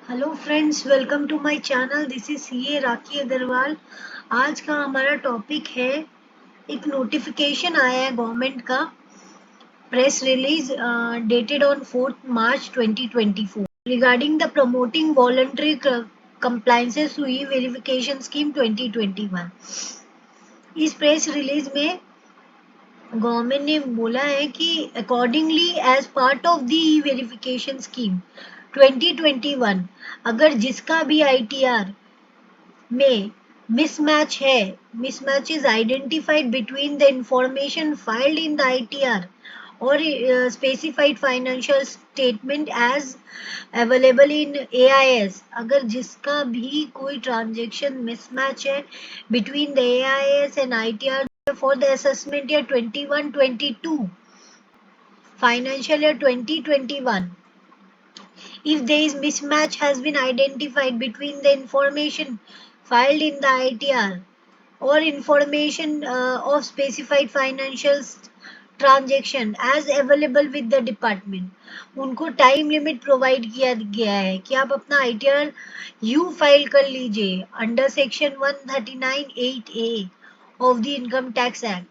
Hello friends, welcome to my channel. This is CA Rakhi Agarwal. आज का हमारा टॉपिक है, एक नोटिफिकेशन आया है गवर्नमेंट का, press release dated on 4 March 2024 regarding the promoting voluntary compliances to e-verification scheme 2021। इस प्रेस रिलीज में गवर्नमेंट ने बोला है कि accordingly as part of the e verification scheme 2021, अगर जिसका भी आईटीआर में मिसमैच है, mismatch is identified between the information filed in the ITR or specified financial statement as available in AIS, अगर जिसका भी कोई ट्रांजेक्शन मिसमैच है between the AIS and ITR for the assessment year 21-22 financial year 2021, if there is mismatch has been identified between the information filed in the ITR or information of specified financial transaction as available with the department, उनको time limit provide किया गया है कि आप अपना ITR U file कर लीजिए under section 139(8)A of the income tax act,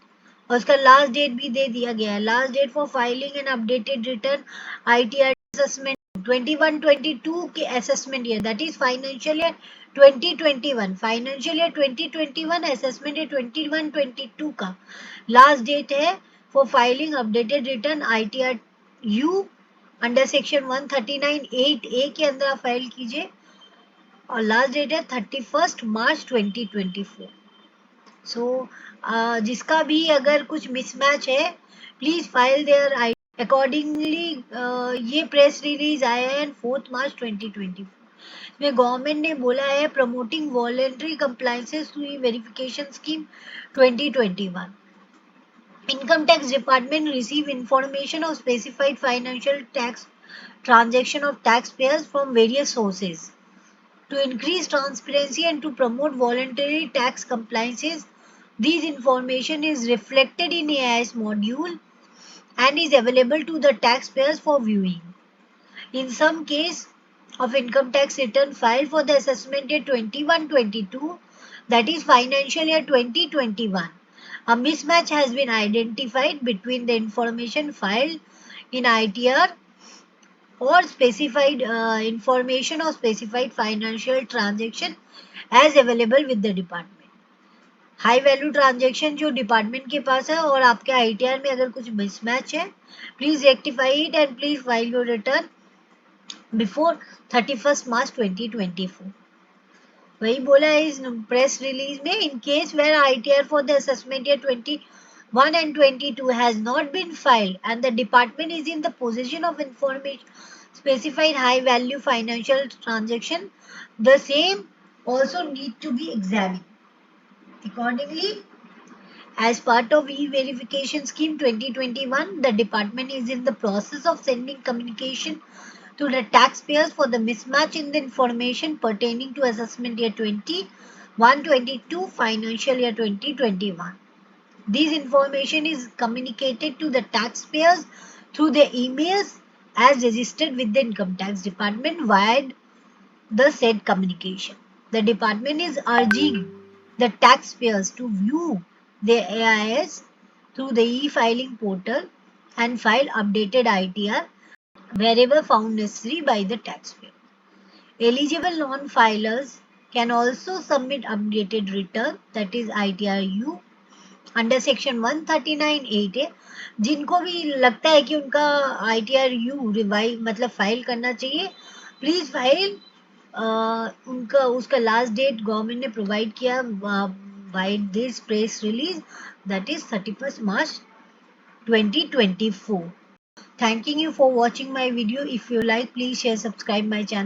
और उसका लास्ट डेट भी दे दिया गया है। Last date for filing and updated return ITR assessment 21-22 के assessment year, that is financial year 2021, financial year 2021 assessment year 21-22 का लास्ट डेट है for filing updated return ITR-U under section 139(8)A के अंदर आप फाइल कीजिए, और लास्ट डेट है 31 March 2024। सो जिसका भी अगर कुछ मिसमैच है, प्लीज फाइल देयर अकॉर्डिंगली। ये प्रेस रिलीज आया है 4 मार्च 2024 में। गवर्नमेंट ने बोला है promoting voluntary compliances to verification scheme 2021, income tax department receive information of specified financial tax transaction of taxpayers from various sources. To increase transparency and to promote voluntary tax compliances, this information is reflected in AIS module and is available to the taxpayers for viewing. In some case of income tax return filed for the assessment year 21-22, that is financial year 2021, a mismatch has been identified between the information filed in ITR or specified information or specified financial transaction as available with the department. High value transaction जो department के पास है और आपके ITR में अगर कुछ mismatch है, please rectify it and please file your return before 31 March 2024। वही बोला है इस प्रेस रिलीज में, in case where ITR for the assessment year 21 and 22 has not been filed and the department is in the possession of information specified high value financial transaction, the same also need to be examined. Accordingly, as part of e-verification scheme 2021, the department is in the process of sending communication to the taxpayers for the mismatch in the information pertaining to assessment year 21-22 financial year 2021. This information is communicated to the taxpayers through their emails as registered with the income tax department via the said communication. The department is urging the taxpayers to view their AIS through the e-filing portal and file updated ITR wherever found necessary by the taxpayer. Eligible non-filers can also submit updated return, that is ITR-U under section 139(8) है। जिनको भी लगता है कि उनका ITR-U revive मतलब file करना चाहिए, प्लीज फाइल। उनका उसका लास्ट डेट गवर्नमेंट ने प्रोवाइड किया by this press release, that is 31 March 2024। Thanking you for watching my video. If you like, please share, subscribe my channel.